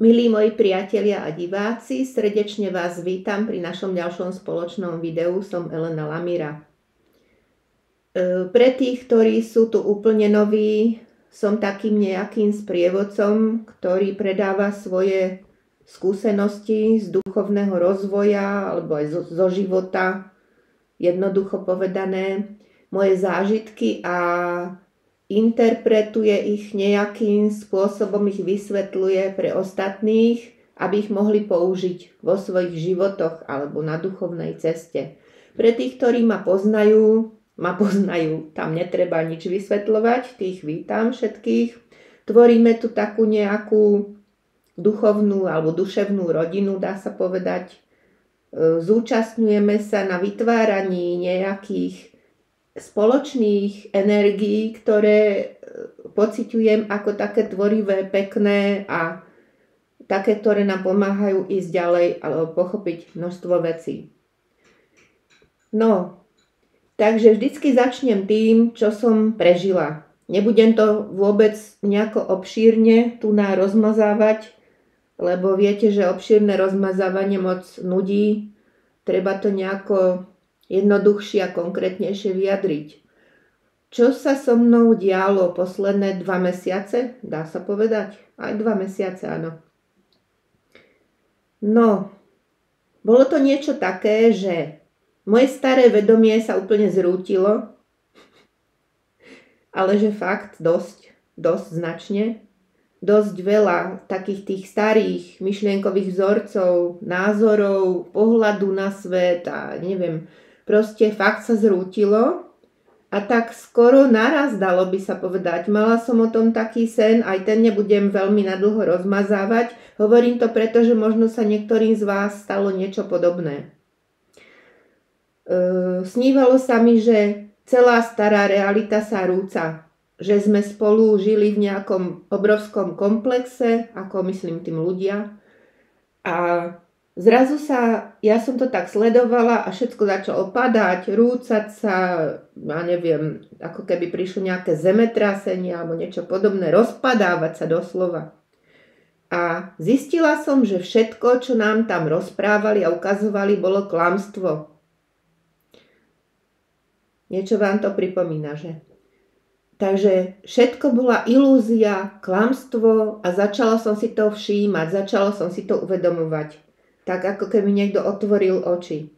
Milí moji priatelia a diváci, srdečne vás vítam pri našom ďalšom spoločnom videu. Som Elena Lamira. Pre tých, ktorí sú tu úplne noví, som takým nejakým sprievodcom, ktorý predáva svoje skúsenosti z duchovného rozvoja alebo aj zo života, jednoducho povedané, moje zážitky a interpretuje ich nejakým spôsobom, ich vysvetľuje pre ostatných, aby ich mohli použiť vo svojich životoch alebo na duchovnej ceste. Pre tých, ktorí ma poznajú, tam netreba nič vysvetľovať, tých vítam všetkých. Tvoríme tu takú nejakú duchovnú alebo duševnú rodinu, dá sa povedať. Zúčastňujeme sa na vytváraní nejakých spoločných energií, ktoré pociťujem ako také tvorivé, pekné a také, ktoré nám pomáhajú ísť ďalej alebo pochopiť množstvo vecí. No, takže vždycky začnem tým, čo som prežila. Nebudem to vôbec nejako obšírne tu rozmazávať, lebo viete, že obšírne rozmazávanie moc nudí. Treba to nejako jednoduchšie a konkrétnejšie vyjadriť. Čo sa so mnou dialo posledné 2 mesiace? Dá sa povedať? Aj 2 mesiace, áno. No, bolo to niečo také, že moje staré vedomie sa úplne zrútilo, ale že fakt dosť značne. Dosť veľa takých tých starých myšlienkových vzorcov, názorov, pohľadu na svet a neviem, proste fakt sa zrútilo a tak skoro naraz, dalo by sa povedať. Mala som o tom taký sen, aj ten nebudem veľmi nadlho rozmazávať. Hovorím to preto, že možno sa niektorým z vás stalo niečo podobné. Snívalo sa mi, že celá stará realita sa rúca. Že sme spolu žili v nejakom obrovskom komplexe, ako myslím tým ľudia. A zrazu ja som to tak sledovala a všetko začalo padať, rúcať sa, ja neviem, ako keby prišlo nejaké zemetrasenie alebo niečo podobné, rozpadávať sa doslova. A zistila som, že všetko, čo nám tam rozprávali a ukazovali, bolo klamstvo. Niečo vám to pripomína, že? Takže všetko bola ilúzia, klamstvo a začala som si to všímať, začala som si to uvedomovať. Tak ako keby niekto otvoril oči.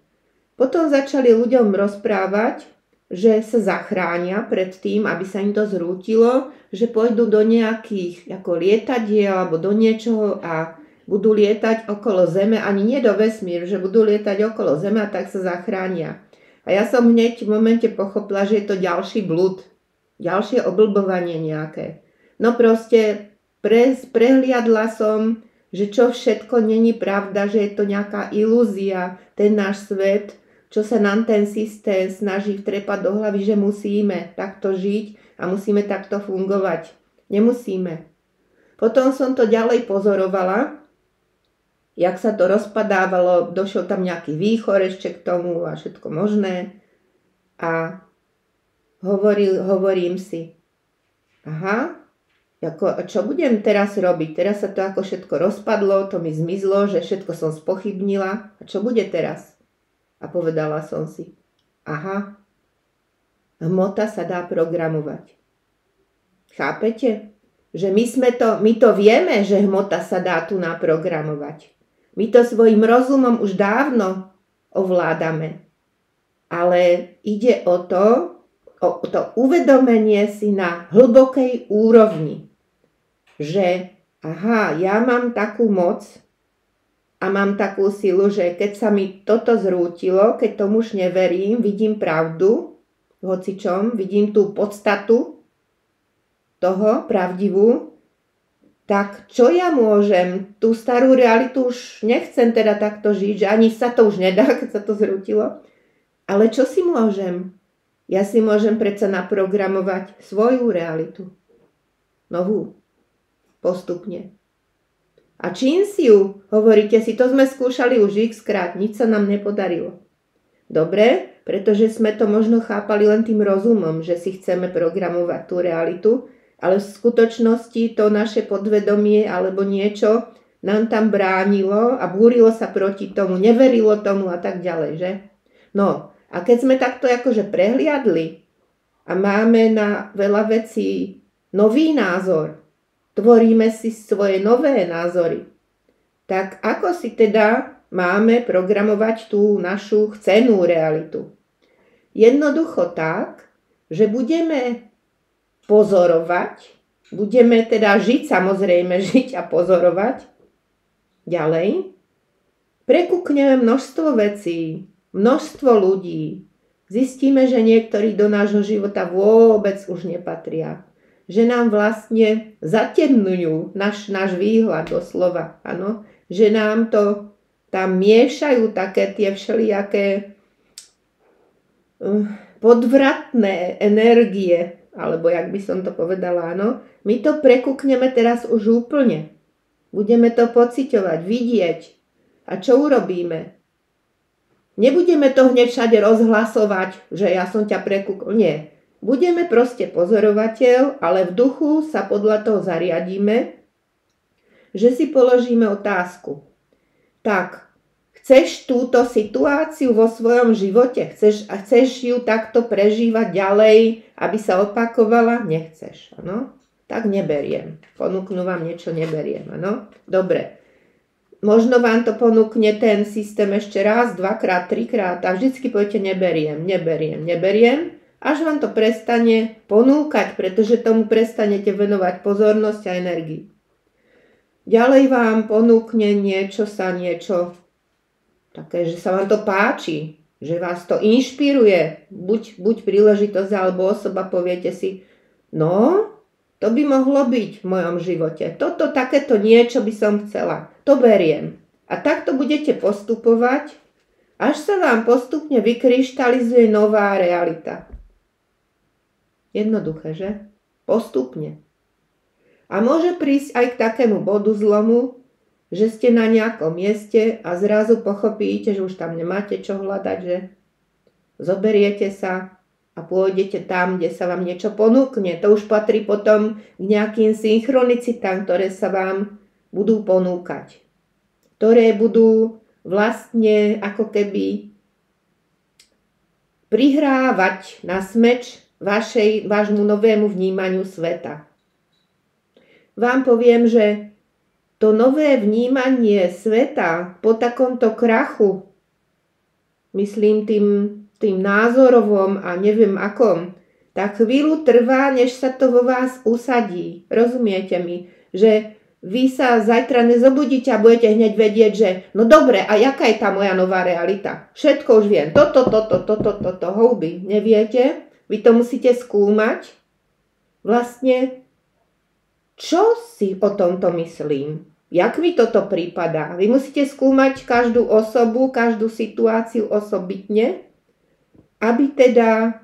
Potom začali ľuďom rozprávať, že sa zachránia pred tým, aby sa im to zrútilo, že pôjdu do nejakých ako lietadiel alebo do niečoho a budú lietať okolo Zeme, ani nie do vesmíru, že budú lietať okolo Zeme a tak sa zachránia. A ja som hneď v momente pochopila, že je to ďalší blud, ďalšie oblbovanie nejaké. No proste prehliadla som, že čo všetko není pravda, že je to nejaká ilúzia, ten náš svet, čo sa nám ten systém snaží vtrepať do hlavy, že musíme takto žiť a musíme takto fungovať. Nemusíme. Potom som to ďalej pozorovala, jak sa to rozpadávalo, došiel tam nejaký výchor ešte k tomu a všetko možné. A hovorím si, aha, čo budem teraz robiť? Teraz sa to ako všetko rozpadlo, to mi zmizlo, že všetko som spochybnila. A čo bude teraz? A povedala som si, aha, hmota sa dá programovať. Chápete? Že my to vieme, že hmota sa dá tu naprogramovať. My to svojim rozumom už dávno ovládame. Ale ide o to uvedomenie si na hlbokej úrovni. Že aha, ja mám takú moc a mám takú silu, že keď sa mi toto zrútilo, keď tomu už neverím, vidím pravdu v hocičom, vidím tú podstatu toho pravdivú, tak čo ja môžem? Tú starú realitu už nechcem teda takto žiť, že ani sa to už nedá, keď sa to zrútilo. Ale čo si môžem? Ja si môžem predsa naprogramovať svoju realitu. Novú. Postupne. A čím si ju? Hovoríte si, to sme skúšali už x-krát, nič sa nám nepodarilo. Dobre, pretože sme to možno chápali len tým rozumom, že si chceme programovať tú realitu, ale v skutočnosti to naše podvedomie alebo niečo nám tam bránilo a búrilo sa proti tomu, neverilo tomu a tak ďalej, že? No, a keď sme takto akože prehliadli a máme na veľa vecí nový názor, tvoríme si svoje nové názory, tak ako si teda máme programovať tú našu chcenú realitu? Jednoducho tak, že budeme pozorovať, budeme teda žiť, samozrejme žiť a pozorovať ďalej, prekúkneme množstvo vecí, množstvo ľudí, zistíme, že niektorí do nášho života vôbec už nepatria, že nám vlastne zatemňujú náš výhľad doslova, áno, že nám to tam miešajú také tie všelijaké podvratné energie, alebo jak by som to povedala, áno, my to prekúkneme teraz už úplne. Budeme to pociťovať, vidieť. A čo urobíme? Nebudeme to hneď všade rozhlasovať, že ja som ťa prekúkol. Nie. Budeme proste pozorovateľ, ale v duchu sa podľa toho zariadíme, že si položíme otázku. Tak, chceš túto situáciu vo svojom živote? Chceš ju takto prežívať ďalej, aby sa opakovala? Nechceš, áno? Tak neberiem. Ponúknu vám niečo, neberiem, áno? Dobre. Možno vám to ponúkne ten systém ešte raz, dvakrát, trikrát a vždycky poviete neberiem, až vám to prestane ponúkať, pretože tomu prestanete venovať pozornosť a energiu. Ďalej vám ponúkne niečo také, že sa vám to páči, že vás to inšpiruje, buď príležitosť alebo osoba, poviete si, no, to by mohlo byť v mojom živote. Takéto niečo by som chcela. To beriem. A takto budete postupovať, až sa vám postupne vykryštalizuje nová realita. Jednoduché, že? Postupne. A môže prísť aj k takému bodu zlomu, že ste na nejakom mieste a zrazu pochopíte, že už tam nemáte čo hľadať, že zoberiete sa a pôjdete tam, kde sa vám niečo ponúkne. To už patrí potom k nejakým synchronicitám, ktoré sa vám budú ponúkať. Ktoré budú vlastne ako keby prihrávať na smeč vášmu novému vnímaniu sveta. Vám poviem, že to nové vnímanie sveta po takomto krachu, myslím tým názorovom a neviem akom, tak chvíľu trvá, než sa to vo vás usadí. Rozumiete mi? Že vy sa zajtra nezobudíte a budete hneď vedieť, že no dobre, a jaká je tá moja nová realita? Všetko už viem. Toto, houby. Neviete? Vy to musíte skúmať. Vlastne, čo si o tomto myslím? Jak mi toto prípada? Vy musíte skúmať každú osobu, každú situáciu osobitne, aby teda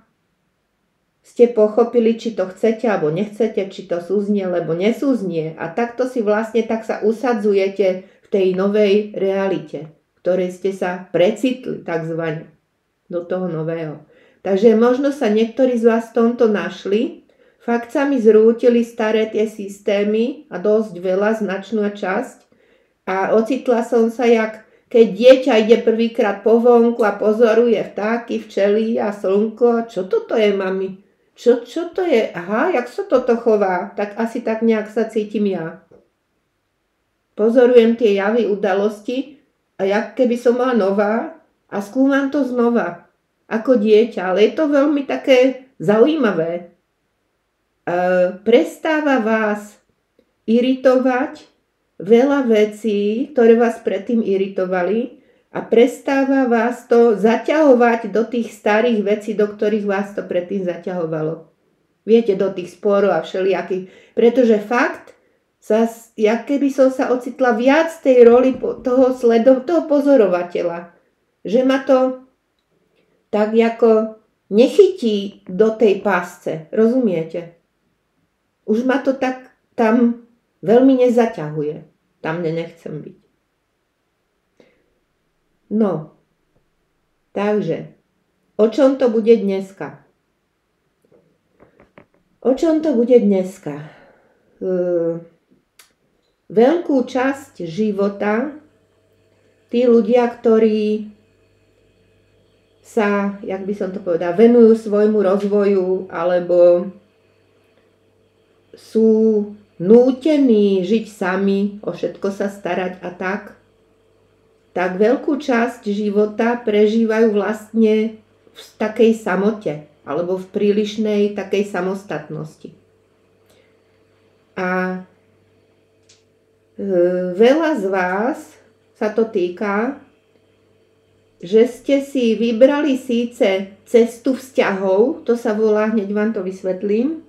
ste pochopili, či to chcete alebo nechcete, či to súznie alebo nesúznie. A takto si vlastne tak sa usadzujete v tej novej realite, ktorej ste sa precitli takzvané do toho nového. Takže možno sa niektorí z vás v tomto našli. Fakt sa mi zrútili staré tie systémy a dosť veľa, značnú časť. A ocitla som sa jak keď dieťa ide prvýkrát po vonku a pozoruje vtáky, včely a slnko. Čo toto je, mami? Čo to je? Aha, jak sa toto chová? Tak asi tak nejak sa cítim ja. Pozorujem tie javy, udalosti a jak keby som bola nová a skúmam to znova. Ako dieťa, ale je to veľmi také zaujímavé. Prestáva vás iritovať veľa vecí, ktoré vás predtým iritovali a prestáva vás to zaťahovať do tých starých vecí, do ktorých vás to predtým zaťahovalo. Viete, do tých sporov a všelijakých. Pretože fakt, jak keby som sa ocitla viac tej roli toho pozorovateľa. Že ma to tak ako nechytí do tej pásce. Rozumiete? Už ma to tak tam veľmi nezaťahuje. Tam nechcem byť. No, takže, o čom to bude dneska? O čom to bude dneska? veľkú časť života tí ľudia, ktorí sa, jak by som to povedala, venujú svojmu rozvoju alebo sú nútení žiť sami, o všetko sa starať a tak veľkú časť života prežívajú vlastne v takej samote alebo v prílišnej takej samostatnosti. A veľa z vás sa to týka, že ste si vybrali síce cestu vzťahov, to sa volá, hneď vám to vysvetlím,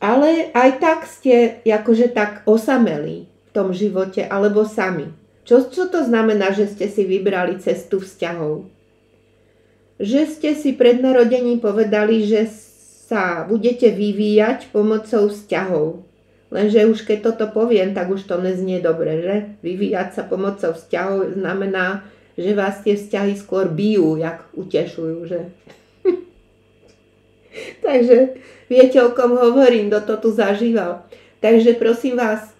ale aj tak ste akože tak osamelí v tom živote, alebo sami. Čo to znamená, že ste si vybrali cestu vzťahov? Že ste si pred narodením povedali, že sa budete vyvíjať pomocou vzťahov. Lenže už keď toto poviem, tak už to neznie dobre, že? Vyvíjať sa pomocou vzťahov znamená, že vás tie vzťahy skôr bijú, jak utešujú, že? Takže viete, o kom hovorím, kto to tu zažíval. Takže prosím vás,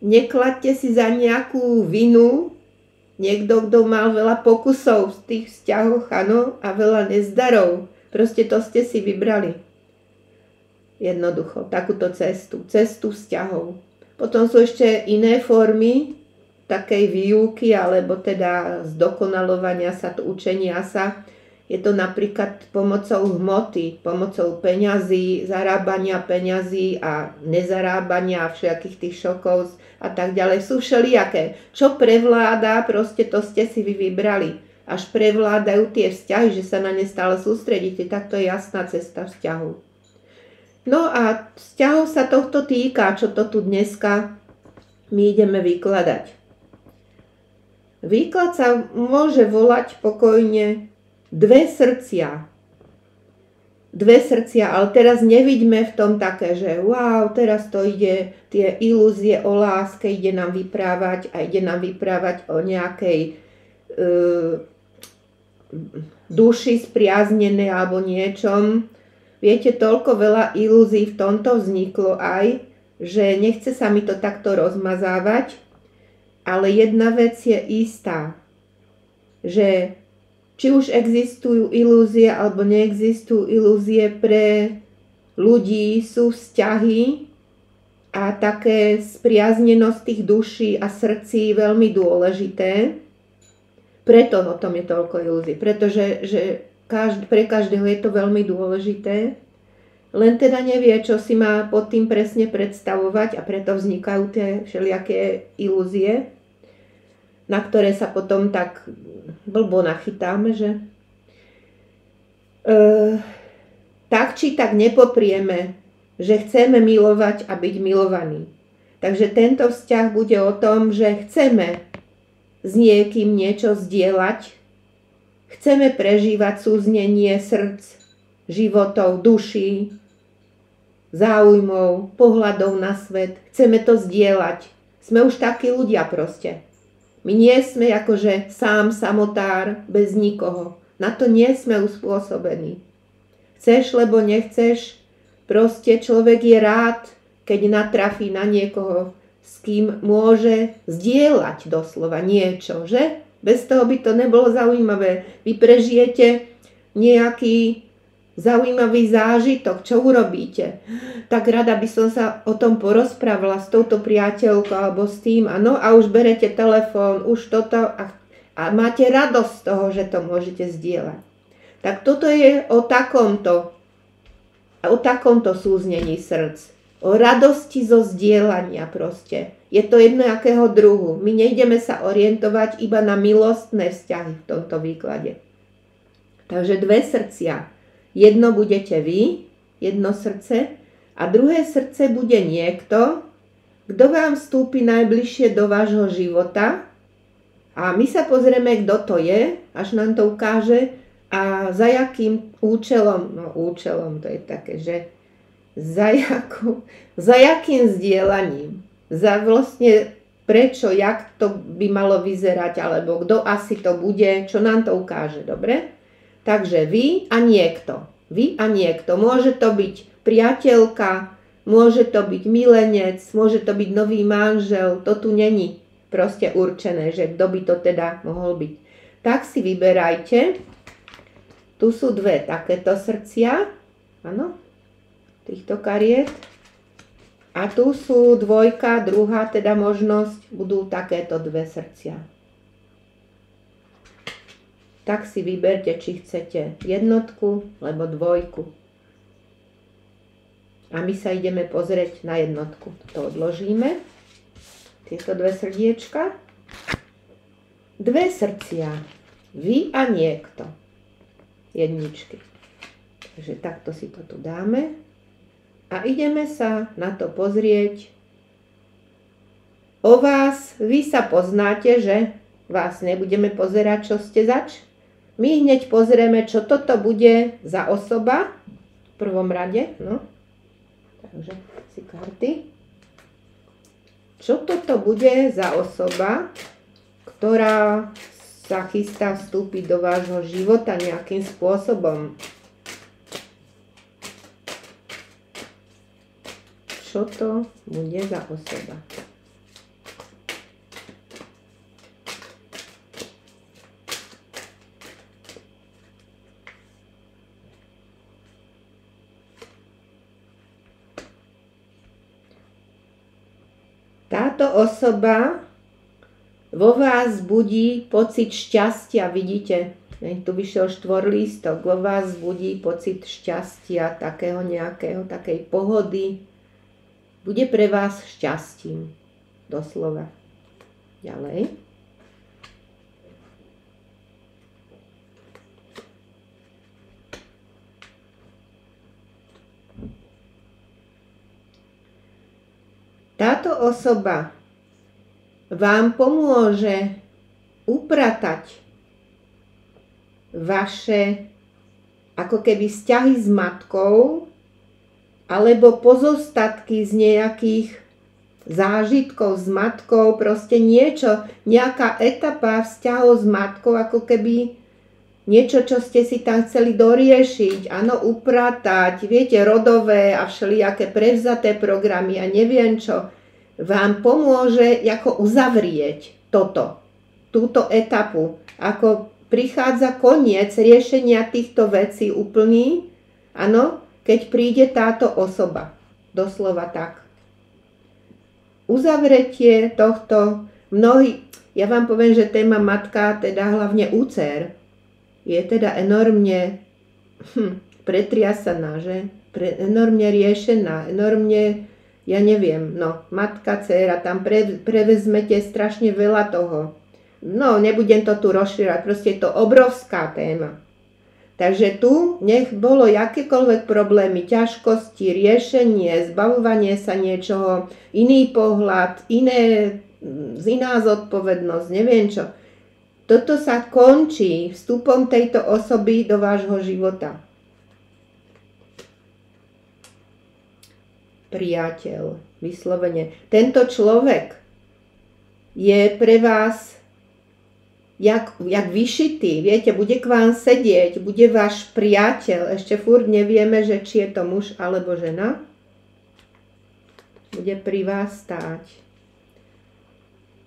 nekladte si za nejakú vinu, niekto, kto mal veľa pokusov v tých vzťahoch, áno, a veľa nezdarov. Proste to ste si vybrali. Jednoducho, takúto cestu vzťahov. Potom sú ešte iné formy takej výuky, alebo teda zdokonalovania sa, učenia sa. Je to napríklad pomocou hmoty, pomocou peňazí, zarábania peňazí a nezarábania všetkých tých šokov a tak ďalej. Sú všelijaké. Čo prevláda, proste to ste si vy vybrali. Až prevládajú tie vzťahy, že sa na ne stále sústredíte, tak to je jasná cesta vzťahov. No a vzťahov sa tohto týka, čo to tu dneska my ideme vykladať. Výklad sa môže volať pokojne dve srdcia, ale teraz nevidíme v tom také, že wow, teraz to ide, tie ilúzie o láske ide nám vyprávať a ide nám vyprávať o nejakej duši spriaznenej alebo niečom. Viete, toľko veľa ilúzií v tomto vzniklo aj, že nechce sa mi to takto rozmazávať, ale jedna vec je istá, že či už existujú ilúzie alebo neexistujú ilúzie, pre ľudí sú vzťahy a také spriaznenosť tých duší a srdcí veľmi dôležité. Preto o tom je toľko ilúzií, pretože pre každého je to veľmi dôležité, len teda nevie, čo si má pod tým presne predstavovať a preto vznikajú tie všelijaké ilúzie, na ktoré sa potom tak blbo nachytáme, že tak či tak nepoprieme, že chceme milovať a byť milovaní. Takže tento vzťah bude o tom, že chceme s niekým niečo zdieľať, chceme prežívať súznenie srdc, životov, duší, záujmov, pohľadov na svet. Chceme to zdieľať. Sme už takí ľudia proste. My nie sme akože sám samotár bez nikoho. Na to nie sme uspôsobení. Chceš, lebo nechceš. Proste človek je rád, keď natrafí na niekoho, s kým môže zdieľať doslova niečo, že? Bez toho by to nebolo zaujímavé. Vy prežijete nejaký zaujímavý zážitok, čo urobíte. Tak rada by som sa o tom porozprávala s touto priateľkou alebo s tým, ano, a už berete telefón, už toto a máte radosť z toho, že to môžete zdieľať. Tak toto je o takomto súznení srdc. O radosti zo zdieľania proste. Je to jedno akého druhu. My nejdeme sa orientovať iba na milostné vzťahy v tomto výklade. Takže dve srdcia. Jedno budete vy, jedno srdce, a druhé srdce bude niekto, kto vám vstúpi najbližšie do vášho života. A my sa pozrieme, kto to je, až nám to ukáže a za jakým účelom, no účelom to je také, že za jakým zdieľaním, za vlastne prečo, jak to by malo vyzerať, alebo kto asi to bude, čo nám to ukáže, dobre? Takže vy a niekto. Môže to byť priateľka, môže to byť milenec, môže to byť nový manžel, to tu není proste určené, že kto by to teda mohol byť. Tak si vyberajte. Tu sú dve takéto srdcia, áno, týchto kariet. A tu sú dvojka, druhá teda možnosť, budú takéto dve srdcia. Tak si vyberte, či chcete jednotku, alebo dvojku. A my sa ideme pozrieť na jednotku. To odložíme. Tieto dve srdiečka. Dve srdcia. Vy a niekto. Jedničky. Takže takto si to tu dáme. A ideme sa na to pozrieť. O vás, vy sa poznáte, že vás nebudeme pozerať, čo ste zač. My hneď pozrieme, čo toto bude za osoba. V prvom rade, no. Takže si karty. Čo toto bude za osoba, ktorá sa chystá vstúpiť do vášho života nejakým spôsobom? Čo to bude za osoba? Táto osoba vo vás budí pocit šťastia, vidíte? Tu vyšiel štvorlístok, vo vás budí pocit šťastia, takého nejakého, takej pohody. Bude pre vás šťastím, doslova. Ďalej. Táto osoba vám pomôže upratať vaše ako keby vzťahy s matkou, alebo pozostatky z nejakých zážitkov s matkou, proste niečo, nejaká etapa vzťahov s matkou, ako keby niečo, čo ste si tam chceli doriešiť, áno, upratať, viete, rodové a všelijaké prevzaté programy a neviem čo, vám pomôže ako uzavrieť túto etapu, ako prichádza koniec riešenia týchto vecí úplný, áno, keď príde táto osoba. Doslova tak. Uzavretie tohto, ja vám poviem, že téma matka, teda hlavne u dcér, je teda enormne pretriasaná, že? Enormne riešená, enormne, ja neviem, no, matka, dcéra, tam prevezmete strašne veľa toho. No, nebudem to tu rozšírať, proste je to obrovská téma. Takže tu nech bolo akékoľvek problémy, ťažkosti, riešenie, zbavovanie sa niečoho, iný pohľad, iná zodpovednosť, neviem čo. Toto sa končí vstupom tejto osoby do vášho života. Priateľ, vyslovene. Tento človek je pre vás jak vyšitý, viete, bude k vám sedieť, bude váš priateľ, ešte furt nevieme, že či je to muž alebo žena, bude pri vás stáť.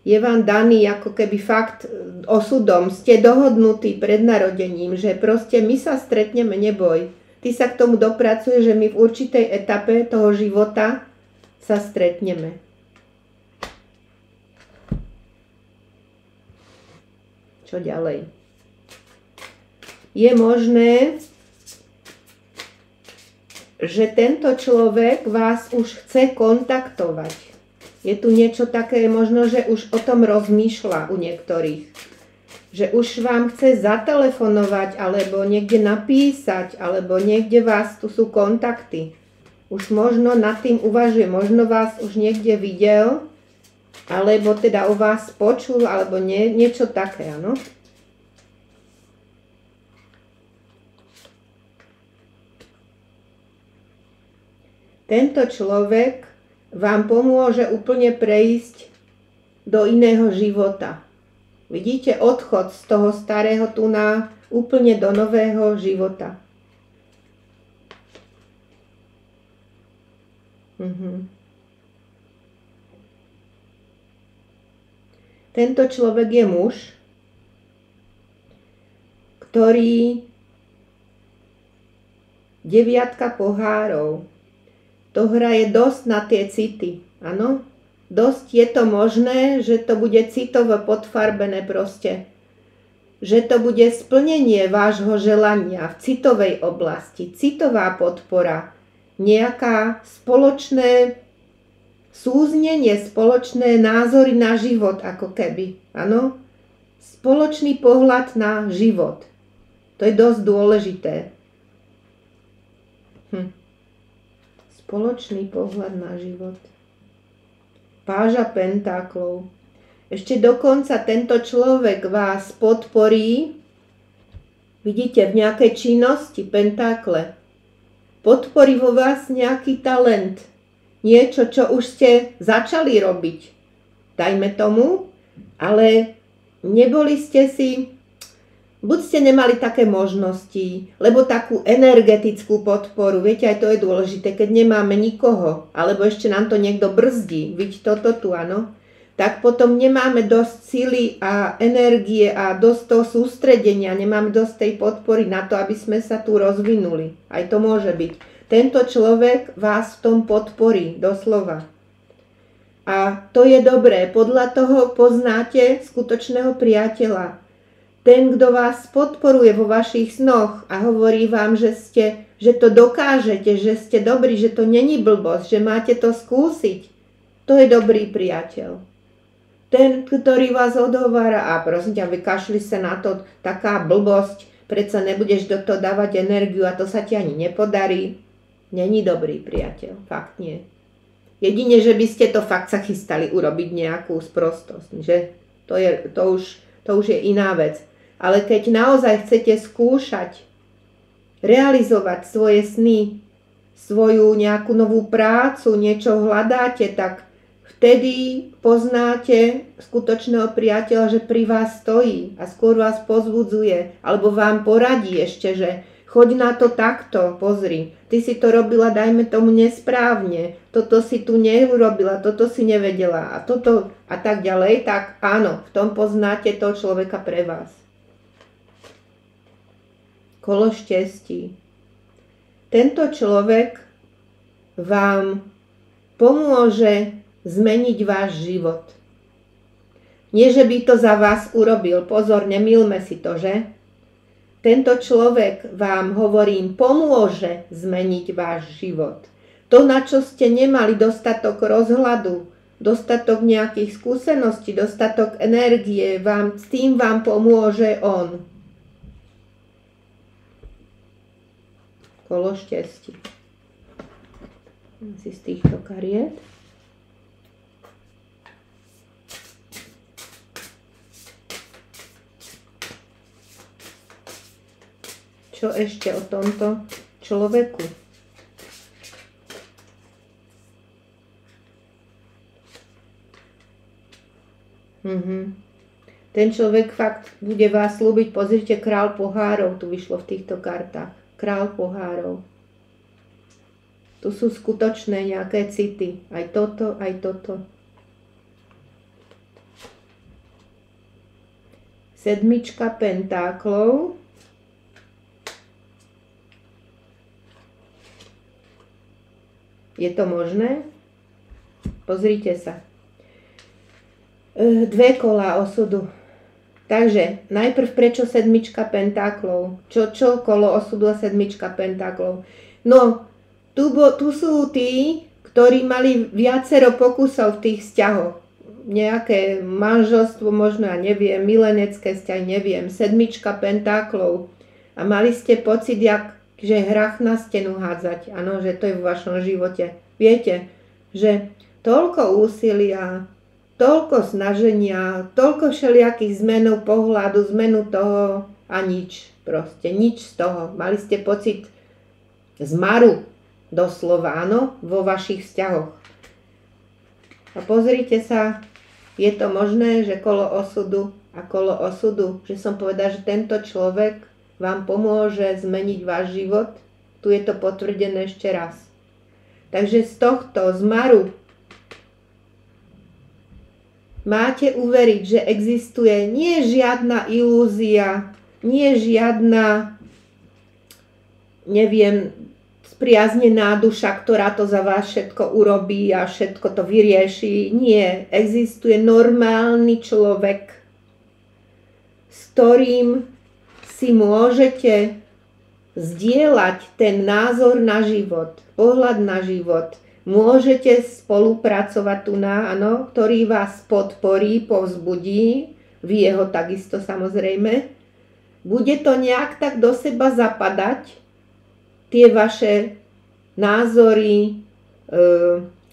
Je vám daný ako keby fakt osudom, ste dohodnutí pred narodením, že proste my sa stretneme, neboj. Ty sa k tomu dopracuješ, že my v určitej etape toho života sa stretneme. Čo ďalej? Je možné, že tento človek vás už chce kontaktovať. Je tu niečo také, možno, že už o tom rozmýšľa u niektorých. Že už vám chce zatelefonovať, alebo niekde napísať, alebo niekde vás, tu sú kontakty. Už možno nad tým uvažuje, možno vás už niekde videl, alebo teda o vás počul, alebo niečo také, áno. Tento človek vám pomôže úplne prejsť do iného života. Vidíte odchod z toho starého tuna úplne do nového života. Tento človek je muž, ktorý 9 pohárov. To hraje dosť na tie city, áno? Dosť je to možné, že to bude citovo podfarbené proste. Že to bude splnenie vášho želania v citovej oblasti, citová podpora, nejaká spoločné súznenie, spoločné názory na život, ako keby, áno? Spoločný pohľad na život. To je dosť dôležité. Spoločný pohľad na život. Páža pentáklov. Ešte dokonca tento človek vás podporí, vidíte, v nejakej činnosti, pentákle. Podporí vo vás nejaký talent. Niečo, čo už ste začali robiť. Dajme tomu, ale neboli ste si, buď ste nemali také možnosti, lebo takú energetickú podporu, viete, aj to je dôležité, keď nemáme nikoho, alebo ešte nám to niekto brzdí, vidíte toto tu, áno, tak potom nemáme dosť sily a energie a dosť toho sústredenia, nemáme dosť tej podpory na to, aby sme sa tu rozvinuli. Aj to môže byť. Tento človek vás v tom podporí, doslova. A to je dobré, podľa toho poznáte skutočného priateľa. Ten, kto vás podporuje vo vašich snoch a hovorí vám, že to dokážete, že ste dobrí, že to není blbosť, že máte to skúsiť, to je dobrý priateľ. Ten, ktorý vás odhovára, a prosím ťa, vykašli sa na to, taká blbosť, predsa nebudeš do toho dávať energiu a to sa ti ani nepodarí, není dobrý priateľ, fakt nie. Jedine, že by ste to fakt sa chystali urobiť nejakú sprostosť, že to už je iná vec. Ale keď naozaj chcete skúšať, realizovať svoje sny, svoju nejakú novú prácu, niečo hľadáte, tak vtedy poznáte skutočného priateľa, že pri vás stojí a skôr vás pozbudzuje, alebo vám poradí ešte, že choď na to takto, pozri, ty si to robila, dajme tomu nesprávne, toto si tu neurobila, toto si nevedela a toto a tak ďalej, tak áno, v tom poznáte toho človeka pre vás. Kolo šťastí. Tento človek vám pomôže zmeniť váš život. Nie, že by to za vás urobil, pozor, nemýlme si to, že? Tento človek vám, hovorím, pomôže zmeniť váš život. To, na čo ste nemali dostatok rozhľadu, dostatok nejakých skúseností, dostatok energie, s tým vám pomôže on. Kolo šťastí. Asi z týchto kariet. Čo ešte o tomto človeku? Ten človek fakt bude vás slúbiť. Pozrite, král pohárov tu vyšlo v týchto kartách. Král pohárov. Tu sú skutočné nejaké city. Aj toto, aj toto. Sedmička pentáklov. Je to možné? Pozrite sa. 2 kolá osudu. Takže, najprv prečo sedmička pentáklov? Čo kolo osudu a sedmička pentáklov? No, tu sú tí, ktorí mali viacero pokusov v tých vzťahoch. Nejaké manželstvo, možno, ja neviem, milenecké vzťahy, neviem. Sedmička pentáklov. A mali ste pocit, že hrách na stenu hádzať. Áno, že to je v vašom živote. Viete, že toľko úsilia, toľko snaženia, toľko všelijakých zmenov pohľadu, zmenu toho a nič. Proste nič z toho. Mali ste pocit zmaru, doslova, áno, vo vašich vzťahoch. A pozrite sa, je to možné, že kolo osudu, že som povedala, že tento človek vám pomôže zmeniť váš život. Tu je to potvrdené ešte raz. Takže z tohto zmaru máte uveriť, že existuje nie žiadna ilúzia, nie žiadna, neviem, spriaznená duša, ktorá to za vás všetko urobí a všetko to vyrieši. Nie, existuje normálny človek, s ktorým si môžete zdieľať ten názor na život, pohľad na život. Môžete spolupracovať tu áno, ktorý vás podporí, povzbudí, vy jeho takisto samozrejme. Bude to nejak tak do seba zapadať, tie vaše názory,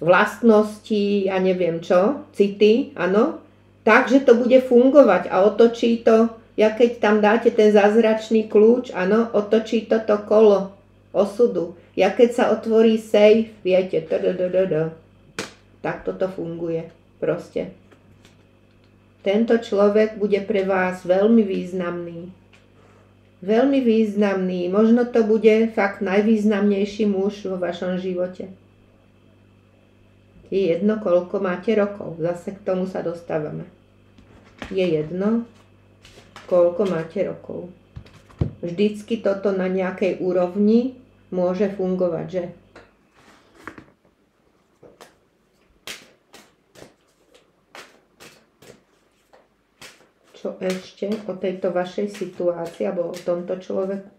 vlastnosti, ja neviem čo, city, áno, takže to bude fungovať a otočí to, ja keď tam dáte ten zázračný kľúč, áno, otočí toto kolo osudu. Ja keď sa otvorí safe, viete, tak toto funguje proste. Tento človek bude pre vás veľmi významný. Veľmi významný. Možno to bude fakt najvýznamnejší muž vo vašom živote. Je jedno, koľko máte rokov. Zase k tomu sa dostávame. Je jedno, koľko máte rokov. Vždycky toto na nejakej úrovni môže fungovať, že? Čo ešte o tejto vašej situácii alebo o tomto človeku?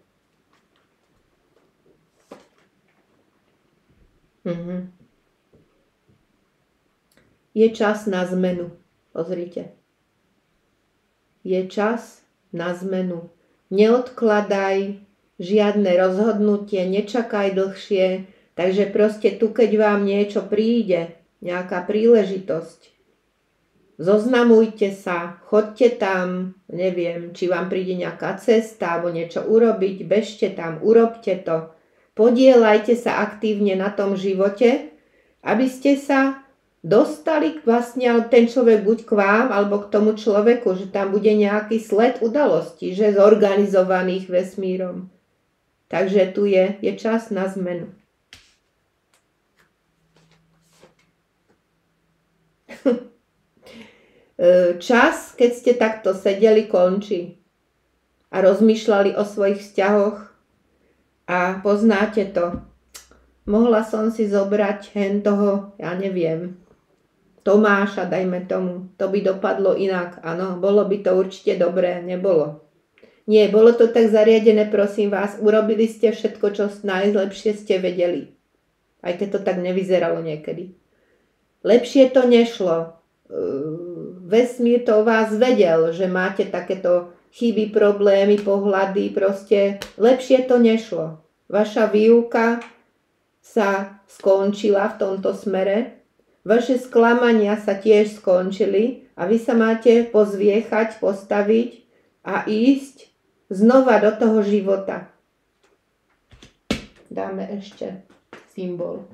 Je čas na zmenu. Pozrite. Je čas na zmenu. Neodkladaj žiadne rozhodnutie, nečakaj dlhšie. Takže proste tu, keď vám niečo príde, nejaká príležitosť, zoznamujte sa, choďte tam, neviem, či vám príde nejaká cesta alebo niečo urobiť, bežte tam, urobte to. Podieľajte sa aktívne na tom živote, aby ste sa dostali vlastne ten človek buď k vám, alebo k tomu človeku, že tam bude nejaký sled udalostí, že zorganizovaných vesmírom. Takže tu je čas na zmenu. Čas, keď ste takto sedeli, končí a rozmýšľali o svojich vzťahoch a poznáte to. Mohla som si zobrať hen toho, ja neviem, Tomáša, dajme tomu. To by dopadlo inak, áno. Bolo by to určite dobré, nebolo. Nie, bolo to tak zariadené, prosím vás. Urobili ste všetko, čo najlepšie ste vedeli. Aj keď to tak nevyzeralo niekedy. Lepšie to nešlo. Vesmír to o vás vedel, že máte takéto chyby, problémy, pohľady, proste lepšie to nešlo. Vaša výuka sa skončila v tomto smere. Vaše sklamania sa tiež skončili a vy sa máte pozviechať, postaviť a ísť znova do toho života. Dáme ešte symbol.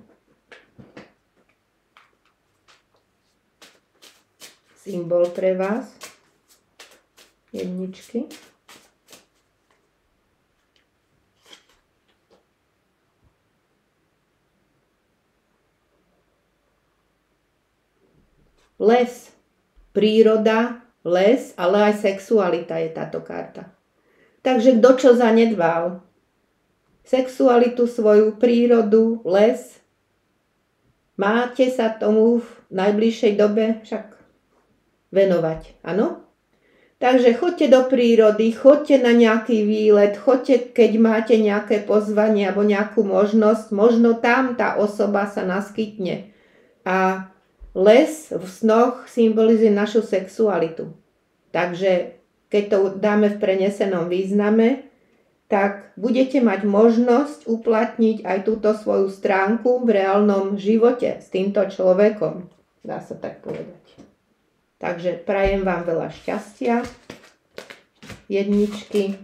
Symbol pre vás. Jedničky. Les, príroda, les, ale aj sexualita je táto karta. Takže kto čo zanedbal? Sexualitu, svoju prírodu, les. Máte sa tomu v najbližšej dobe však venovať, áno? Takže choďte do prírody, choďte na nejaký výlet, choďte, keď máte nejaké pozvanie alebo nejakú možnosť, možno tam tá osoba sa naskytne. A les v snoch symbolizuje našu sexualitu. Takže keď to dáme v prenesenom význame, tak budete mať možnosť uplatniť aj túto svoju stránku v reálnom živote s týmto človekom. Dá sa tak povedať. Takže prajem vám veľa šťastia. Jedničky.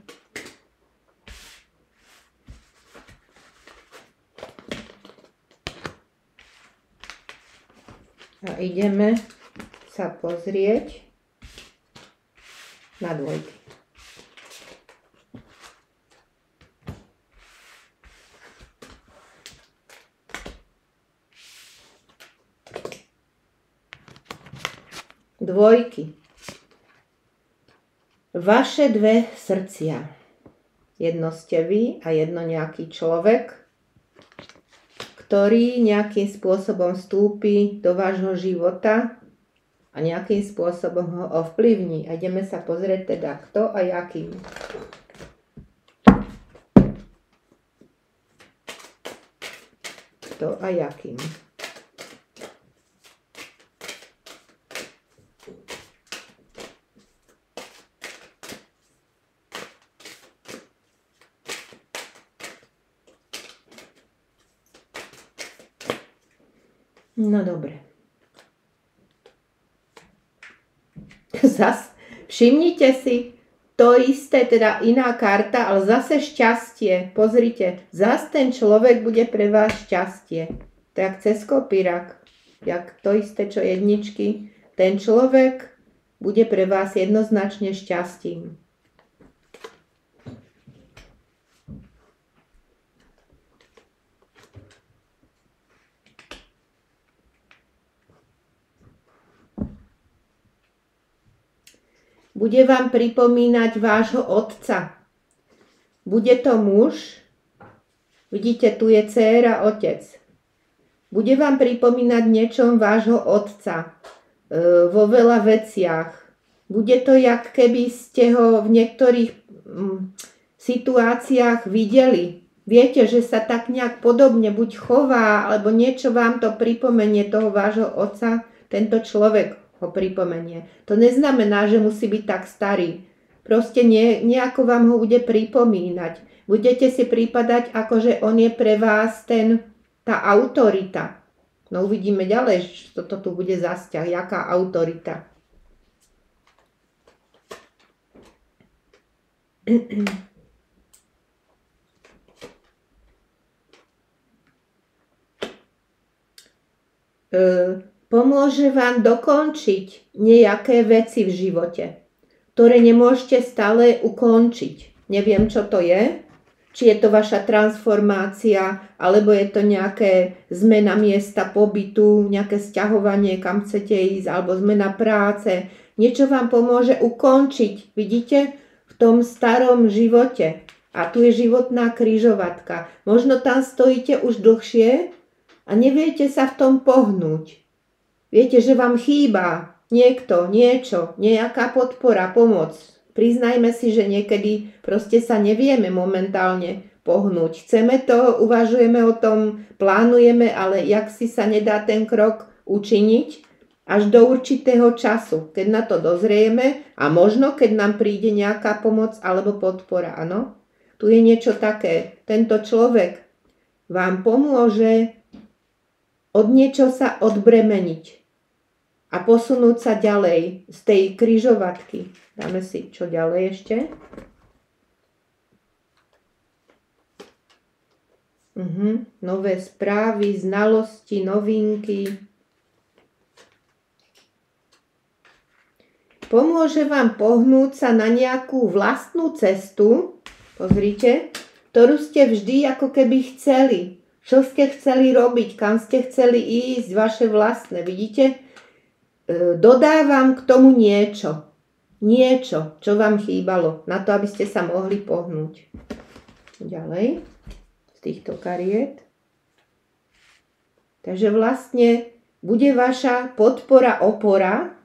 A ideme sa pozrieť na dvojky. Dvojky. Vaše dve srdcia. Jedno ste vy a jedno nejaký človek, ktorý nejakým spôsobom vstúpi do vášho života a nejakým spôsobom ho ovplyvní. A ideme sa pozrieť teda, kto a jakým. Kto a jakým. No dobre. Zas všimnite si to isté, teda iná karta, ale zase šťastie. Pozrite, zas ten človek bude pre vás šťastie. Tak cez kopírak, jak to isté, čo jedničky. Ten človek bude pre vás jednoznačne šťastím. Bude vám pripomínať vášho otca. Bude to muž. Vidíte, tu je dcéra, otec. Bude vám pripomínať niečom vášho otca. Vo veľa veciach. Bude to, jak keby ste ho v niektorých situáciách videli. Viete, že sa tak nejak podobne buď chová, alebo niečo vám to pripomenie toho vášho otca. Tento človek ho pripomenie. To neznamená, že musí byť tak starý. Proste nejako vám ho bude pripomínať. Budete si prípadať, ako že on je pre vás tá autorita. No uvidíme ďalej, čo to tu bude za vzťah, jaká autorita. Pomôže vám dokončiť nejaké veci v živote, ktoré nemôžete stále ukončiť. Neviem, čo to je. Či je to vaša transformácia, alebo je to nejaké zmena miesta pobytu, nejaké sťahovanie, kam chcete ísť, alebo zmena práce. Niečo vám pomôže ukončiť, vidíte, v tom starom živote. A tu je životná križovatka. Možno tam stojíte už dlhšie a neviete sa v tom pohnúť. Viete, že vám chýba niekto, niečo, nejaká podpora, pomoc. Priznajme si, že niekedy proste sa nevieme momentálne pohnúť. Chceme to, uvažujeme o tom, plánujeme, ale jak si sa nedá ten krok učiniť až do určitého času, keď na to dozrieme a možno, keď nám príde nejaká pomoc alebo podpora. Áno? Tu je niečo také. Tento človek vám pomôže od niečo sa odbremeniť a posunúť sa ďalej z tej križovatky. Dáme si čo ďalej ešte. Nové správy, znalosti, novinky. Pomôže vám pohnúť sa na nejakú vlastnú cestu, pozrite, ktorú ste vždy ako keby chceli. Čo ste chceli robiť, kam ste chceli ísť, vaše vlastné, vidíte? Dodávam k tomu niečo. Niečo, čo vám chýbalo, na to, aby ste sa mohli pohnúť. Ďalej, z týchto kariet. Takže vlastne bude vaša podpora, opora,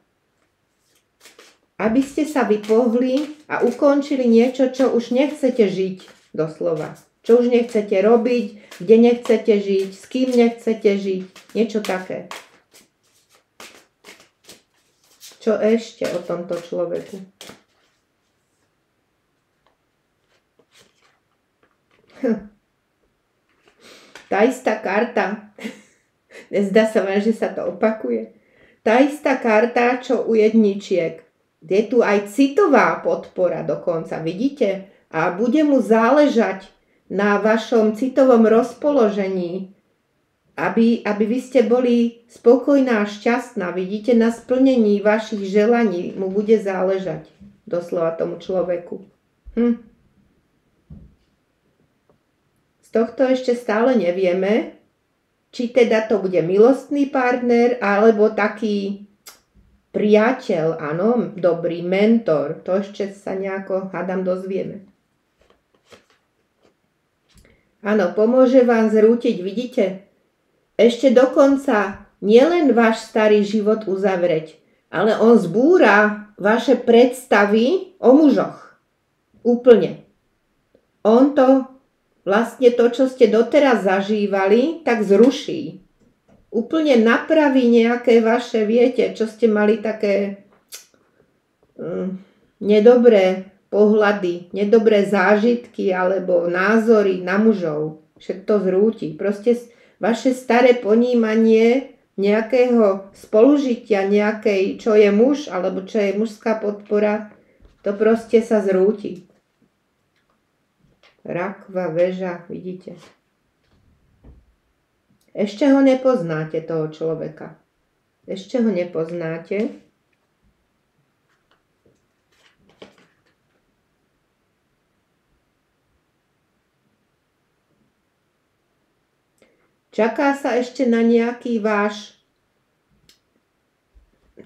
aby ste sa vypohli a ukončili niečo, čo už nechcete žiť, doslova. Čo už nechcete robiť, kde nechcete žiť, s kým nechcete žiť, niečo také. Čo ešte o tomto človeku? Tá istá karta, nezdá sa vám, že sa to opakuje. Tá istá karta, čo u jedničiek. Je tu aj citová podpora dokonca, vidíte? A bude mu záležať na vašom citovom rozpoložení, aby vy ste boli spokojná a šťastná. Vidíte, na splnení vašich želaní mu bude záležať. Doslova tomu človeku. Z tohto ešte stále nevieme, či teda to bude milostný partner, alebo taký priateľ, áno, dobrý mentor. To ešte sa nejako, hádam, dozvieme. Áno, pomôže vám zrútiť, vidíte? Ešte dokonca nielen váš starý život uzavrieť, ale on zbúra vaše predstavy o mužoch. Úplne. On to, vlastne to, čo ste doteraz zažívali, tak zruší. Úplne napraví nejaké vaše, viete, čo ste mali také nedobré pohľady, nedobré zážitky alebo názory na mužov. Všetko to zrúti. Proste vaše staré ponímanie nejakého spolužitia, nejakej, čo je muž alebo čo je mužská podpora, to proste sa zrúti. Rakva, väža, vidíte. Ešte ho nepoznáte, toho človeka. Ešte ho nepoznáte. Čaká sa ešte na nejaký váš,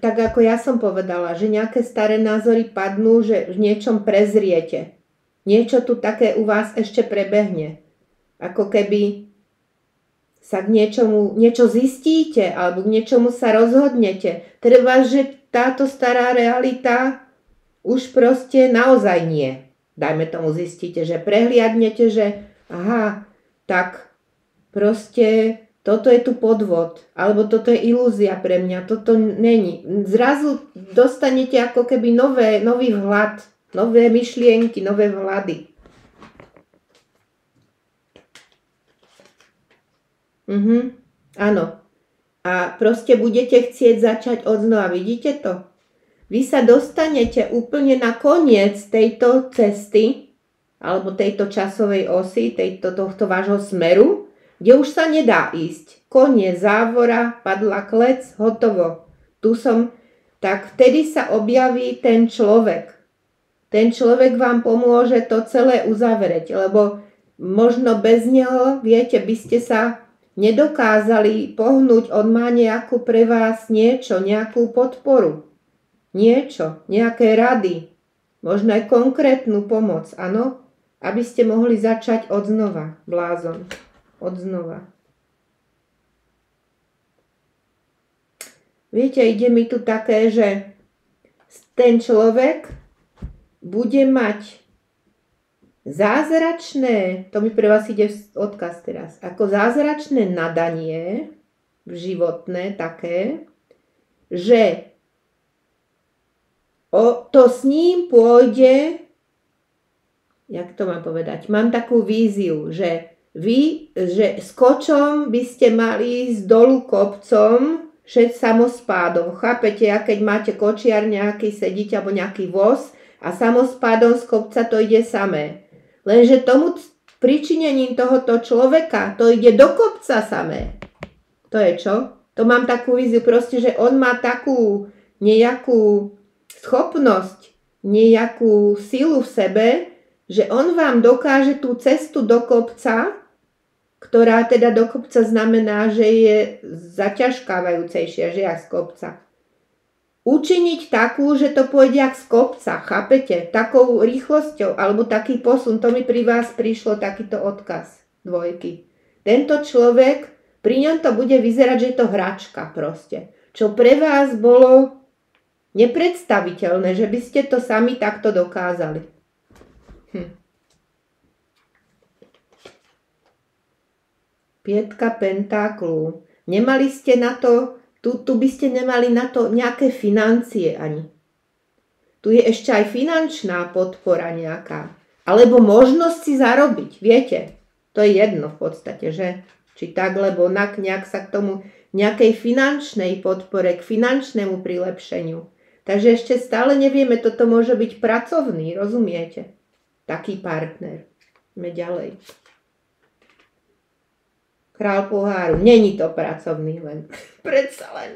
tak ako ja som povedala, že nejaké staré názory padnú, že v niečom prezriete. Niečo tu také u vás ešte prebehne. Ako keby sa k niečomu, niečo zistíte alebo k niečomu sa rozhodnete. Treba, že táto stará realita už proste naozaj nie. Dajme tomu zistíte, že prehliadnete, že aha, tak proste toto je tu podvod, alebo toto je ilúzia pre mňa, toto není. Zrazu dostanete ako keby nový vhľad, nové myšlienky, nové vhľady. Áno. A proste budete chcieť začať odznova. Vidíte to? Vy sa dostanete úplne na koniec tejto cesty, alebo tejto časovej osy, tohto vášho smeru, kde už sa nedá ísť. Koniec, závora, padla klec, hotovo. Tu som, tak vtedy sa objaví ten človek. Ten človek vám pomôže to celé uzavrieť, lebo možno bez neho, viete, by ste sa nedokázali pohnúť, on má nejakú pre vás niečo, nejakú podporu. Niečo, nejaké rady, možno aj konkrétnu pomoc, áno? Aby ste mohli začať odznova, blázon. Odznova. Viete, ide mi tu také, že ten človek bude mať zázračné, to mi pre vás ide odkaz teraz, ako zázračné nadanie životné také, že to s ním pôjde, jak to mám povedať, mám takú víziu, že vy, že s kočom by ste mali ísť dolu kopcom, že samospádom. Chápete, a keď máte kočiar nejaký, sedíte, alebo nejaký voz a samospádom z kopca to ide samé. Lenže tomu pričinením tohoto človeka to ide do kopca samé. To je čo? To mám takú víziu, proste, že on má takú nejakú schopnosť, nejakú silu v sebe, že on vám dokáže tú cestu do kopca, ktorá teda do kopca znamená, že je zaťažkávajúcejšia, že jak z kopca. Učiniť takú, že to pôjde jak z kopca, chápete? Takou rýchlosťou, alebo taký posun, to mi pri vás prišlo takýto odkaz, dvojky. Tento človek, pri ňom to bude vyzerať, že je to hračka proste. Čo pre vás bolo nepredstaviteľné, že by ste to sami takto dokázali. Pietka pentáklu. Nemali ste na to, tu by ste nemali na to nejaké financie ani. Tu je ešte aj finančná podpora nejaká. Alebo možnosť si zarobiť, viete. To je jedno v podstate, že? Či tak, lebo nejak sa k tomu nejakej finančnej podpore, k finančnému prilepšeniu. Takže ešte stále nevieme, toto môže byť pracovný, rozumiete? Taký partner. Ideme ďalej. Král poháru. Není to pracovný len. Predsa len.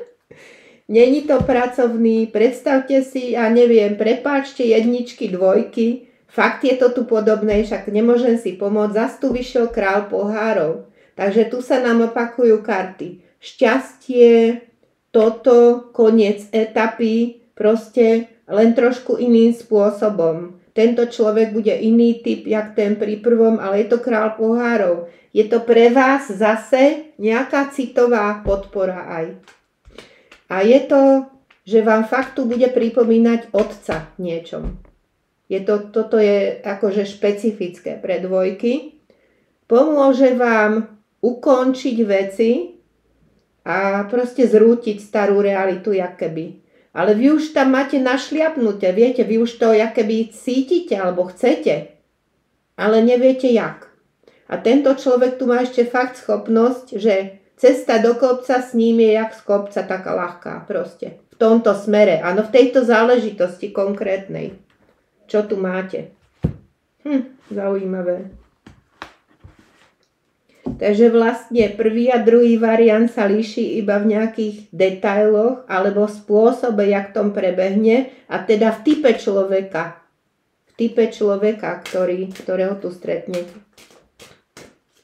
Není to pracovný. Predstavte si, ja neviem, prepáčte jedničky, dvojky. Fakt je to tu podobné, však nemôžem si pomôcť. Zas tu vyšiel král pohárov. Takže tu sa nám opakujú karty. Šťastie, toto koniec etapy, proste len trošku iným spôsobom. Tento človek bude iný typ, jak ten pri prvom, ale je to kráľ pohárov. Je to pre vás zase nejaká citová podpora aj. A je to, že vám fakt tu bude pripomínať otca niečom. Toto je akože špecifické pre dvojky. Pomôže vám ukončiť veci a proste zrútiť starú realitu, jak keby. Ale vy už tam máte našliapnuté, viete, vy už to jak keby cítite alebo chcete, ale neviete jak. A tento človek tu má ešte fakt schopnosť, že cesta do kopca s ním je jak z kopca taká ľahká proste. V tomto smere, áno, v tejto záležitosti konkrétnej. Čo tu máte? Zaujímavé. Takže vlastne prvý a druhý variant sa líši iba v nejakých detailoch alebo spôsobe, jak tom prebehne a teda v type človeka. V type človeka, ktorého tu stretnete.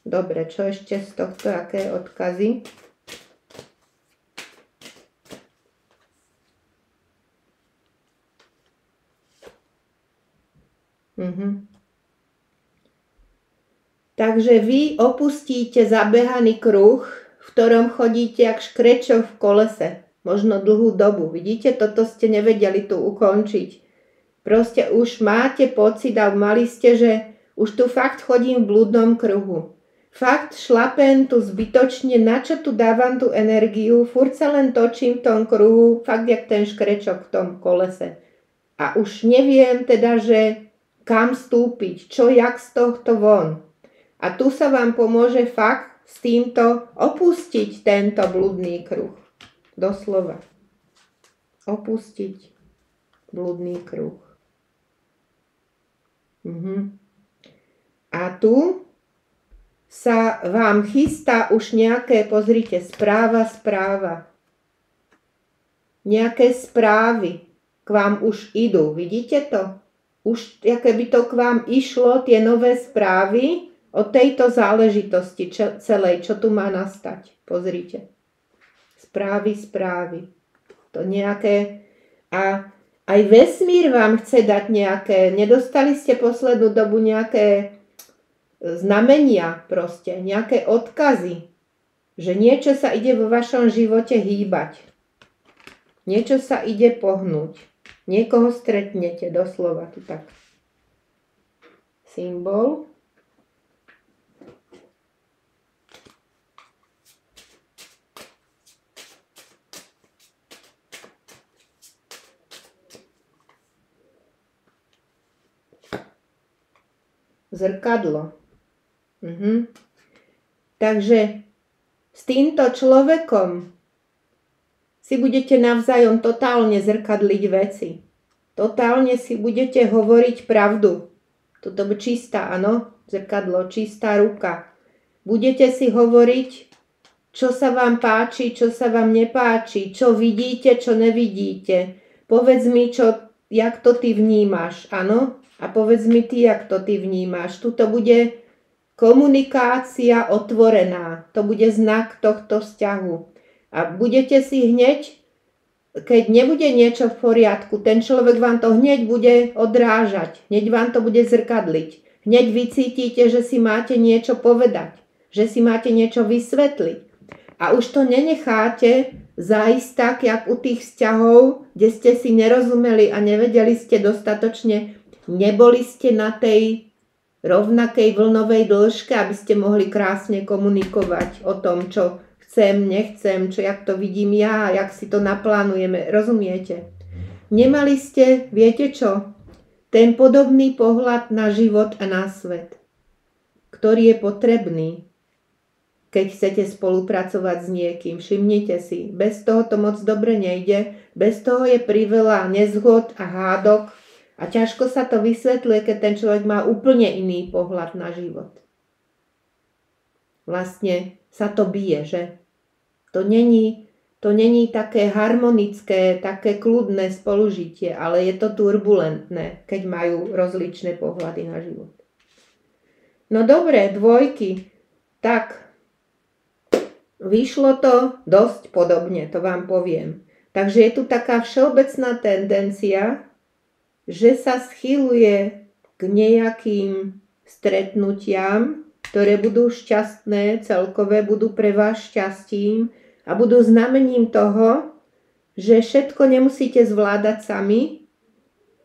Dobre, čo ešte z tohto, aké odkazy? Takže vy opustíte zabehaný kruh, v ktorom chodíte jak škrečov v kolese. Možno dlhú dobu. Vidíte, toto ste nevedeli tu ukončiť. Proste už máte pocit a mali ste, že už tu fakt chodím v blúdnom kruhu. Fakt šlapem tu zbytočne, na čo tu dávam tú energiu, furt sa len točím v tom kruhu, fakt jak ten škrečok v tom kolese. A už neviem teda, že kam vstúpiť, čo jak z tohto von. A tu sa vám pomôže fakt s týmto opustiť tento blúdny kruh. Doslova. Opustiť blúdny kruh. A tu sa vám chystá už nejaké, pozrite, správa. Nejaké správy k vám už idú. Vidíte to? Už keby to k vám išlo, tie nové správy o tejto záležitosti celej, čo tu má nastať. Pozrite. Správy. To nejaké... A aj vesmír vám chce dať nejaké... Nedostali ste poslednú dobu nejaké znamenia proste, nejaké odkazy. Že niečo sa ide vo vašom živote hýbať. Niečo sa ide pohnúť. Niekoho stretnete, doslova tu tak. Symbol. Zrkadlo. Takže s týmto človekom si budete navzájom totálne zrkadliť veci. Totálne si budete hovoriť pravdu. Toto by čistá, áno, zrkadlo, čistá ruka. Budete si hovoriť, čo sa vám páči, čo sa vám nepáči, čo vidíte, čo nevidíte. Povedz mi, jak to ty vnímaš, áno? A povedz mi ty, jak to ty vnímaš. Tuto bude komunikácia otvorená. To bude znak tohto vzťahu. A budete si hneď, keď nebude niečo v poriadku, ten človek vám to hneď bude odrážať. Hneď vám to bude zrkadliť. Hneď vycítite, že si máte niečo povedať. Že si máte niečo vysvetliť. A už to nenecháte zájsť tak, jak u tých vzťahov, kde ste si nerozumeli a nevedeli ste dostatočne, neboli ste na tej rovnakej vlnovej dĺžke, aby ste mohli krásne komunikovať o tom, čo chcem, nechcem, čo jak to vidím ja, jak si to naplánujeme, rozumiete? Nemali ste, viete čo? Ten podobný pohľad na život a na svet, ktorý je potrebný, keď chcete spolupracovať s niekým. Všimnite si, bez toho to moc dobre nejde, bez toho je priveľa nezhod a hádok a ťažko sa to vysvetľuje, keď ten človek má úplne iný pohľad na život. Vlastne sa to bije, že? To není také harmonické, také kľudné spolužitie, ale je to turbulentné, keď majú rozličné pohľady na život. No dobre, dvojky. Tak, Vyšlo to dosť podobne, to vám poviem. Takže je tu taká všeobecná tendencia, že sa schýluje k nejakým stretnutiam, ktoré budú šťastné, celkové budú pre vás šťastím a budú znamením toho, že všetko nemusíte zvládať sami,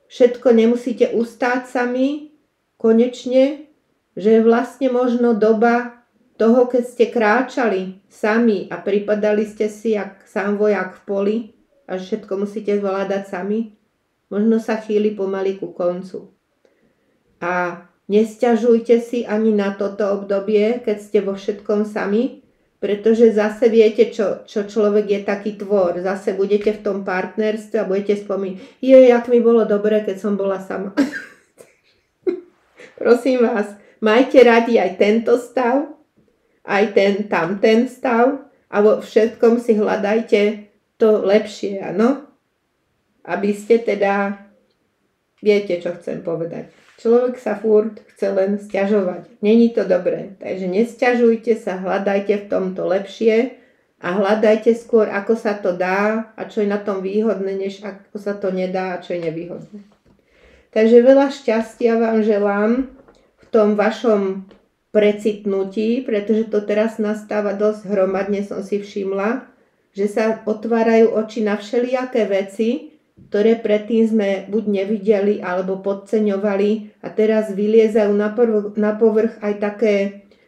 všetko nemusíte ustáť sami, konečne, že je vlastne možno doba toho, keď ste kráčali sami a pripadali ste si jak sám vojak v poli a že všetko musíte zvládať sami, možno sa chýli pomaly ku koncu. A nesťažujte si ani na toto obdobie, keď ste vo všetkom sami, pretože zase viete, čo človek je taký tvor. Zase budete v tom partnerstve a budete spomínať, jak mi bolo dobre, keď som bola sama. Prosím vás, majte radi aj tento stav, aj tamten stav a vo všetkom si hľadajte to lepšie, áno? Aby ste teda, viete, čo chcem povedať. Človek sa furt chce len sťažovať. Není to dobré. Takže nesťažujte sa, hľadajte v tomto lepšie a hľadajte skôr, ako sa to dá a čo je na tom výhodné, než ako sa to nedá a čo je nevýhodné. Takže veľa šťastia vám želám v tom vašom precitnutí, pretože to teraz nastáva dosť hromadne, som si všimla, že sa otvárajú oči na všelijaké veci, ktoré predtým sme buď nevideli alebo podceňovali a teraz vyliezajú na povrch aj také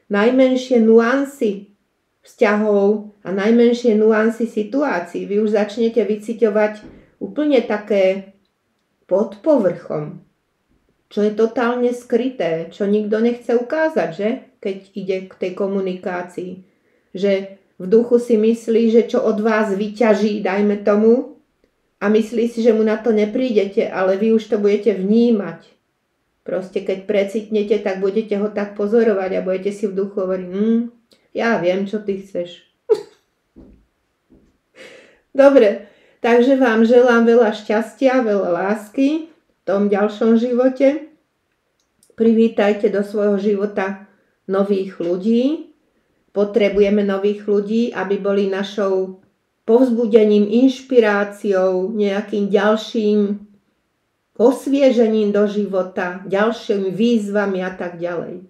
najmenšie nuancy vzťahov a najmenšie nuancy situácií. Vy už začnete vyciťovať úplne také pod povrchom, čo je totálne skryté, čo nikto nechce ukázať, že? Keď ide k tej komunikácii. Že v duchu si myslí, že čo od vás vyťaží, dajme tomu, a myslí si, že mu na to neprídete, ale vy už to budete vnímať. Proste keď precitnete, tak budete ho tak pozorovať a budete si v duchu hovoriť, ja viem, čo ty chceš. Dobre, takže vám želám veľa šťastia, veľa lásky v tom ďalšom živote. Privítajte do svojho života nových ľudí. Potrebujeme nových ľudí, aby boli našou povzbudením, inšpiráciou, nejakým ďalším osviežením do života, ďalšími výzvami a tak ďalej.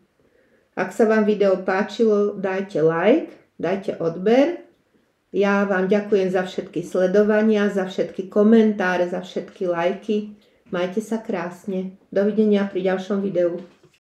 Ak sa vám video páčilo, dajte like, dajte odber. Ja vám ďakujem za všetky sledovania, za všetky komentáre, za všetky lajky. Majte sa krásne. Dovidenia pri ďalšom videu.